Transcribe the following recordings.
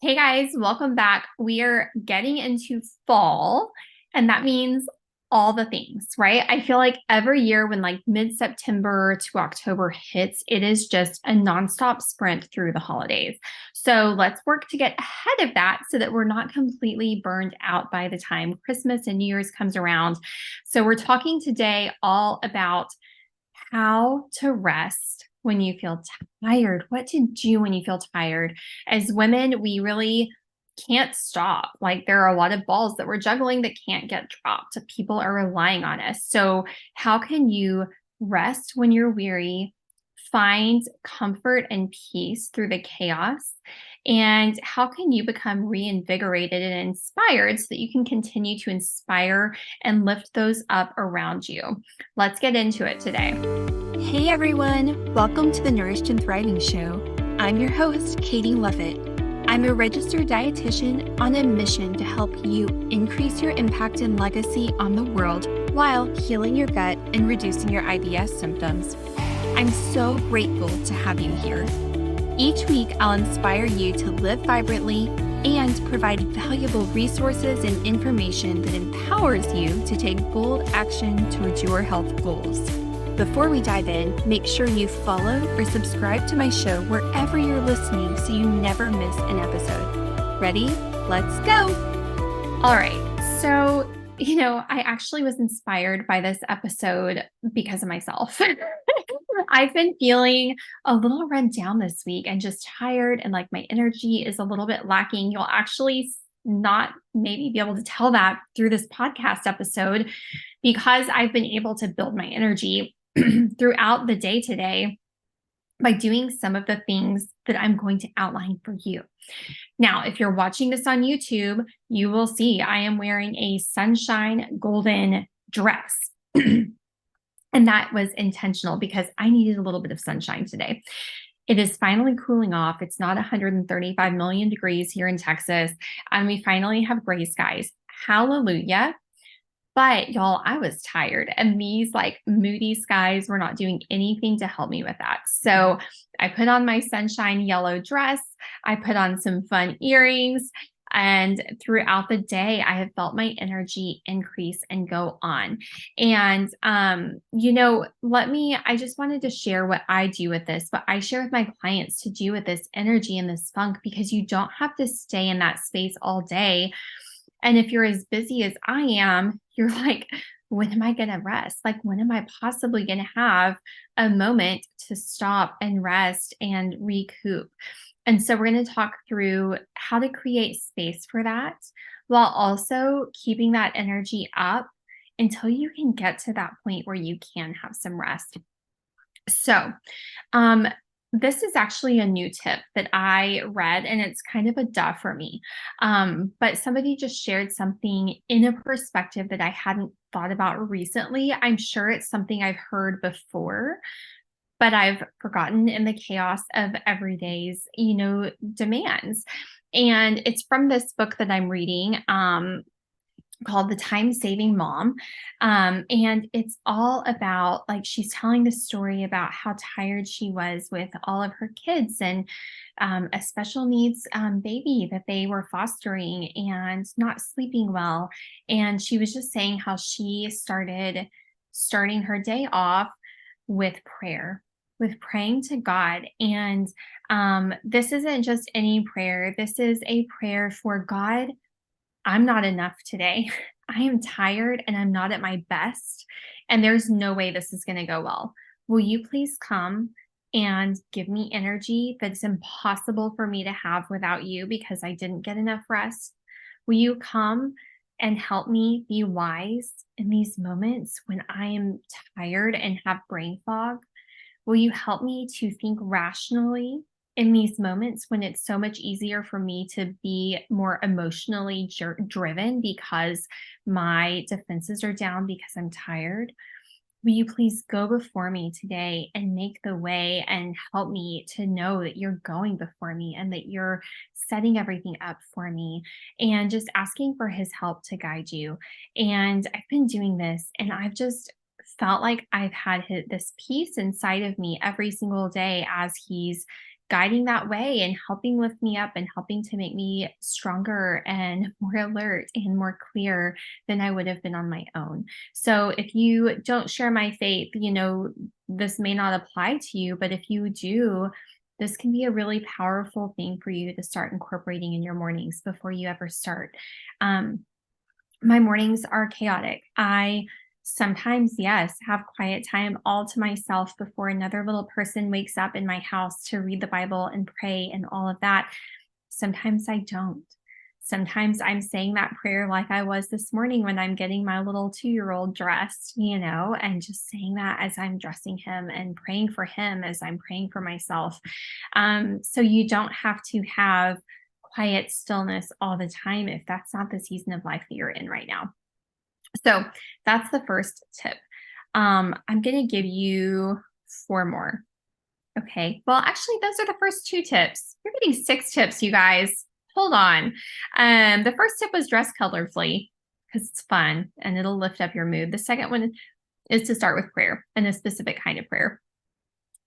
Hey guys, welcome back. We are getting into fall, and that means all the things, right? I feel like every year when like mid-September to October hits, it is just a nonstop sprint through the holidays. So let's work to get ahead of that so that we're not completely burned out by the time Christmas and New Year's comes around. So we're talking today all about how to rest when you feel tired, what to do when you feel tired. As women, we really can't stop. Like there are a lot of balls that we're juggling that can't get dropped. People are relying on us. So, how can you rest when you're weary, find comfort and peace through the chaos? And how can you become reinvigorated and inspired so that you can continue to inspire and lift those up around you? Let's get into it today. Hey everyone, welcome to the Nourished and Thriving Show. I'm your host, Katie Lovett. I'm a registered dietitian on a mission to help you increase your impact and legacy on the world while healing your gut and reducing your IBS symptoms. I'm so grateful to have you here. Each week, I'll inspire you to live vibrantly and provide valuable resources and information that empowers you to take bold action towards your health goals. Before we dive in, make sure you follow or subscribe to my show wherever you're listening so you never miss an episode. Ready? Let's go! All right. So, I actually was inspired by this episode because of myself. I've been feeling a little run down this week and just tired, and like my energy is a little bit lacking. You'll actually not maybe be able to tell that through this podcast episode because I've been able to build my energy throughout the day today by doing some of the things that I'm going to outline for you. Now, if you're watching this on YouTube, you will see I am wearing a sunshine golden dress. And that was intentional because I needed a little bit of sunshine today. It is finally cooling off. It's not 135 million degrees here in Texas, and we finally have gray skies. Hallelujah. But y'all, I was tired, and these like moody skies were not doing anything to help me with that. So I put on my sunshine yellow dress. I put on some fun earrings. And throughout the day, I have felt my energy increase and go on. And, I just wanted to share what I do with this, what I share with my clients to do with this energy and this funk, because you don't have to stay in that space all day. And if you're as busy as I am, you're like, when am I going to rest? Like, when am I possibly going to have a moment to stop and rest and recoup? And so we're going to talk through how to create space for that while also keeping that energy up until you can get to that point where you can have some rest. So, this is actually a new tip that I read, and it's kind of a duh for me. But somebody just shared something in a perspective that I hadn't thought about recently. I'm sure it's something I've heard before, but I've forgotten in the chaos of everyday's, demands. And it's from this book that I'm reading. Called The Time Saving Mom. And it's all about like she's telling the story about how tired she was with all of her kids and a special needs baby that they were fostering and not sleeping well. And she was just saying how she starting her day off with prayer. With praying to God. And this isn't just any prayer. This is a prayer for God. I'm not enough today. I am tired and I'm not at my best. And there's no way this is going to go well. Will you please come and give me energy that's impossible for me to have without you because I didn't get enough rest? Will you come and help me be wise in these moments when I am tired and have brain fog? Will you help me to think rationally in these moments when it's so much easier for me to be more emotionally driven because my defenses are down because I'm tired? Will you please go before me today and make the way and help me to know that you're going before me and that you're setting everything up for me, and just asking for his help to guide you. And I've been doing this, and I've just felt like I've had this peace inside of me every single day as he's guiding that way and helping lift me up and helping to make me stronger and more alert and more clear than I would have been on my own. So if you don't share my faith, this may not apply to you, but if you do, this can be a really powerful thing for you to start incorporating in your mornings before you ever start. Um, my mornings are chaotic. I sometimes, yes, have quiet time all to myself before another little person wakes up in my house to read the Bible and pray and all of that. Sometimes I don't. Sometimes I'm saying that prayer like I was this morning when I'm getting my little 2-year-old dressed, and just saying that as I'm dressing him and praying for him as I'm praying for myself. So you don't have to have quiet stillness all the time if that's not the season of life that you're in right now. So that's the first tip. I'm going to give you 4 more. Okay. Well, actually, those are the first 2 tips. You're getting 6 tips, you guys. Hold on. The first tip was dress colorfully because it's fun and it'll lift up your mood. The second one is to start with prayer and a specific kind of prayer.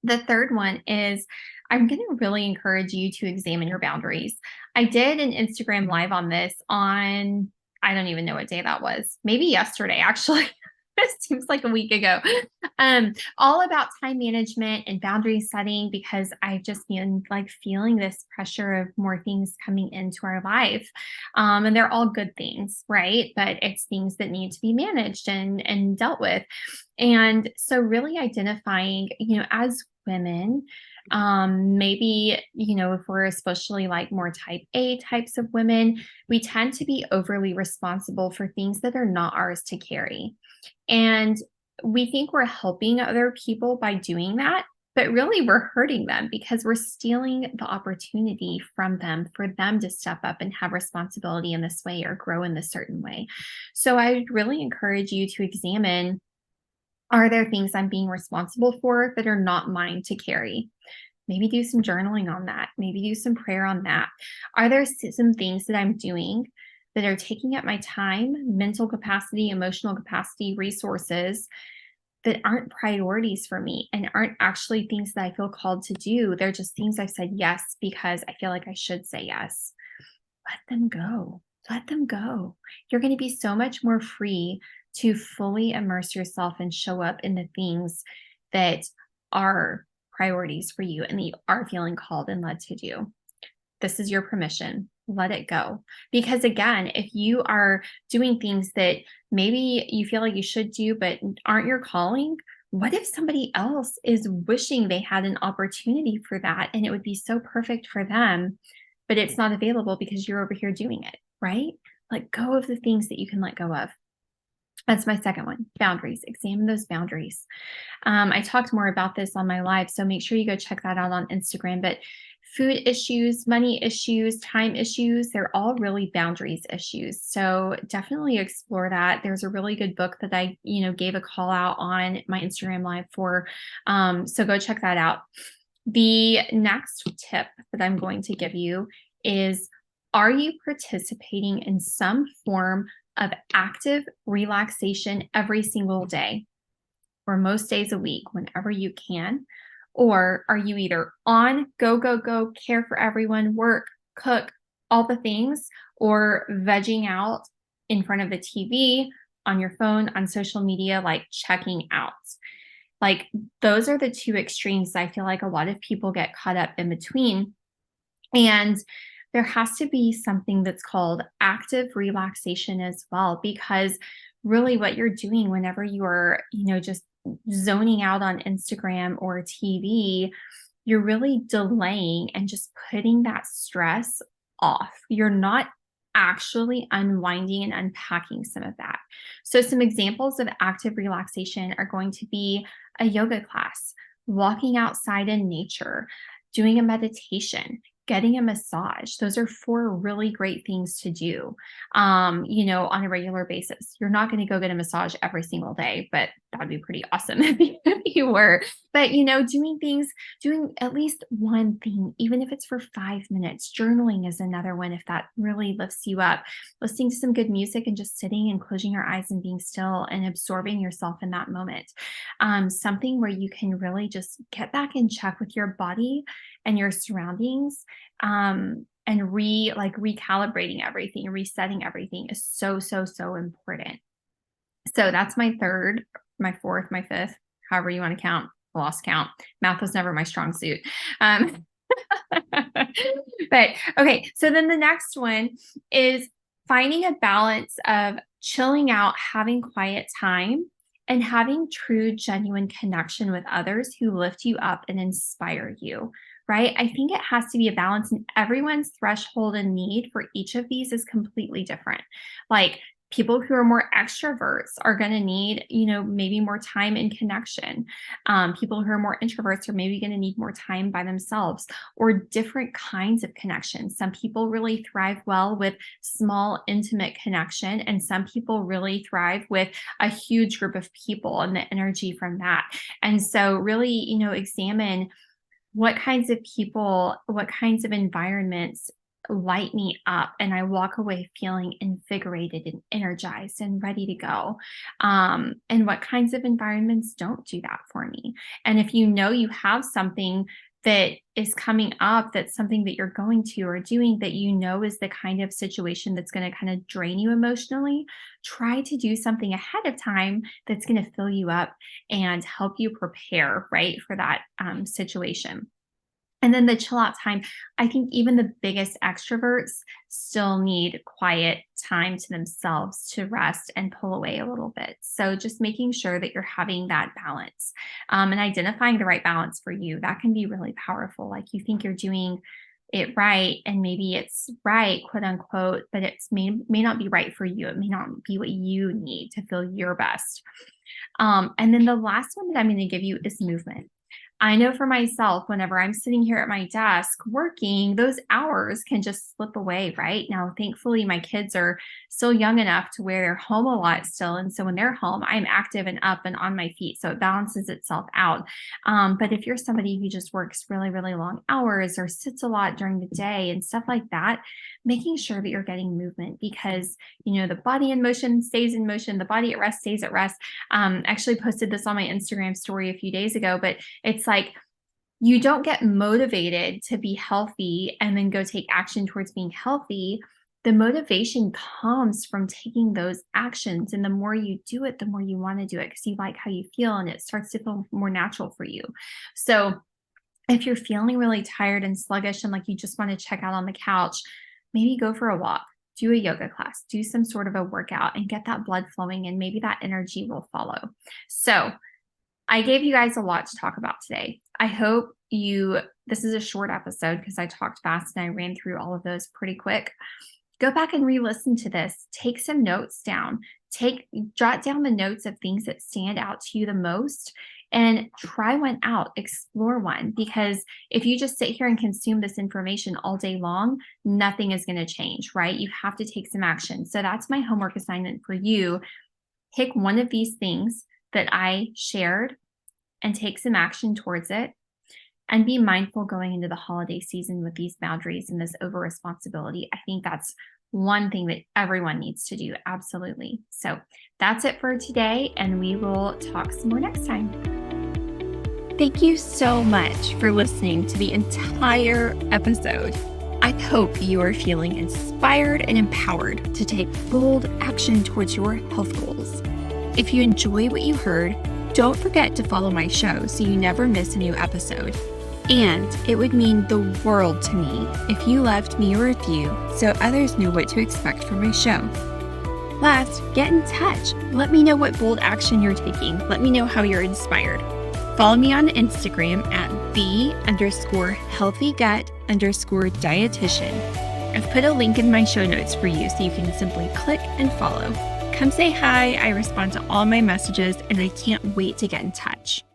The third one is I'm going to really encourage you to examine your boundaries. I did an Instagram live on this on, I don't even know what day that was. Maybe yesterday, actually. It seems like a week ago. All about time management and boundary setting because I've just been like feeling this pressure of more things coming into our life. And they're all good things, right? But it's things that need to be managed and dealt with. And so really identifying, as women, maybe, if we're especially like more type A types of women, we tend to be overly responsible for things that are not ours to carry. And we think we're helping other people by doing that, but really we're hurting them because we're stealing the opportunity from them for them to step up and have responsibility in this way or grow in this certain way. So I would really encourage you to examine, are there things I'm being responsible for that are not mine to carry? Maybe do some journaling on that. Maybe do some prayer on that. Are there some things that I'm doing that are taking up my time, mental capacity, emotional capacity, resources that aren't priorities for me and aren't actually things that I feel called to do? They're just things I've said yes because I feel like I should say yes. Let them go. Let them go. You're going to be so much more free to fully immerse yourself and show up in the things that are priorities for you and that you are feeling called and led to do. This is your permission. Let it go. Because again, if you are doing things that maybe you feel like you should do, but aren't your calling, what if somebody else is wishing they had an opportunity for that and it would be so perfect for them, but it's not available because you're over here doing it, right? Let go of the things that you can let go of. That's my second one, boundaries. Examine those boundaries. I talked more about this on my live, so make sure you go check that out on Instagram. But food issues, money issues, time issues, they're all really boundaries issues. So definitely explore that. There's a really good book that I, gave a call out on my Instagram live for. So go check that out. The next tip that I'm going to give you is, are you participating in some form of active relaxation every single day or most days a week whenever you can? Or are you either on go, go, go, care for everyone, work, cook, all the things, or vegging out in front of the TV, on your phone, on social media, like checking out? Like those are the 2 extremes I feel like a lot of people get caught up in between. And there has to be something that's called active relaxation as well, because really what you're doing whenever you're, just zoning out on Instagram or TV, you're really delaying and just putting that stress off. You're not actually unwinding and unpacking some of that. So some examples of active relaxation are going to be a yoga class, walking outside in nature, doing a meditation, getting a massage. Those are 4 really great things to do, on a regular basis. You're not going to go get a massage every single day, but that'd be pretty awesome if you were. But, doing at least one thing, even if it's for 5 minutes. Journaling is another one if that really lifts you up. Listening to some good music and just sitting and closing your eyes and being still and absorbing yourself in that moment. Something where you can really just get back in check with your body and your surroundings, and recalibrating everything, resetting everything is so, so, so important. So that's my third, my fourth, my fifth, however you want to count. Lost count. Math was never my strong suit. Um, but okay, so then the next one is finding a balance of chilling out, having quiet time, and having true, genuine connection with others who lift you up and inspire you, right? I think it has to be a balance, and everyone's threshold and need for each of these is completely different. Like, people who are more extroverts are going to need, maybe more time in connection. People who are more introverts are maybe going to need more time by themselves, or different kinds of connections. Some people really thrive well with small, intimate connection, and some people really thrive with a huge group of people and the energy from that. And so really, examine what kinds of people, what kinds of environments light me up and I walk away feeling invigorated and energized and ready to go. And what kinds of environments don't do that for me. And if you have something that is coming up, that's something that you're going to or doing that is the kind of situation that's going to kind of drain you emotionally, try to do something ahead of time that's going to fill you up and help you prepare, right, for that situation. And then the chill out time, I think even the biggest extroverts still need quiet time to themselves to rest and pull away a little bit. So just making sure that you're having that balance, and identifying the right balance for you, that can be really powerful. Like, you think you're doing it right, and maybe it's right, quote unquote, but it's may not be right for you. It may not be what you need to feel your best. And then the last one that I'm going to give you is movement. I know for myself, whenever I'm sitting here at my desk working, those hours can just slip away, right? Now, thankfully, my kids are still young enough to where they're home a lot still. And so when they're home, I'm active and up and on my feet. So it balances itself out. But if you're somebody who just works really, really long hours or sits a lot during the day and stuff like that, making sure that you're getting movement, because, the body in motion stays in motion, the body at rest stays at rest. Actually posted this on my Instagram story a few days ago, but it's like, you don't get motivated to be healthy and then go take action towards being healthy. The motivation comes from taking those actions. And the more you do it, the more you want to do it because you like how you feel and it starts to feel more natural for you. So if you're feeling really tired and sluggish and like you just want to check out on the couch, maybe go for a walk, do a yoga class, do some sort of a workout and get that blood flowing, and maybe that energy will follow. So I gave you guys a lot to talk about today. I hope this is a short episode because I talked fast and I ran through all of those pretty quick. Go back and re-listen to this. Take some notes down. Jot down the notes of things that stand out to you the most and try one out, explore one, because if you just sit here and consume this information all day long, nothing is going to change, right? You have to take some action. So that's my homework assignment for you. Pick one of these things that I shared and take some action towards it, and be mindful going into the holiday season with these boundaries and this over responsibility. I think that's one thing that everyone needs to do. Absolutely. So that's it for today, and we will talk some more next time. Thank you so much for listening to the entire episode. I hope you are feeling inspired and empowered to take bold action towards your health goals. If you enjoy what you heard, don't forget to follow my show so you never miss a new episode. And it would mean the world to me if you left me a review so others know what to expect from my show. Last, get in touch. Let me know what bold action you're taking. Let me know how you're inspired. Follow me on Instagram at the_healthygut_dietitian. I've put a link in my show notes for you so you can simply click and follow. Come say hi. I respond to all my messages and I can't wait to get in touch.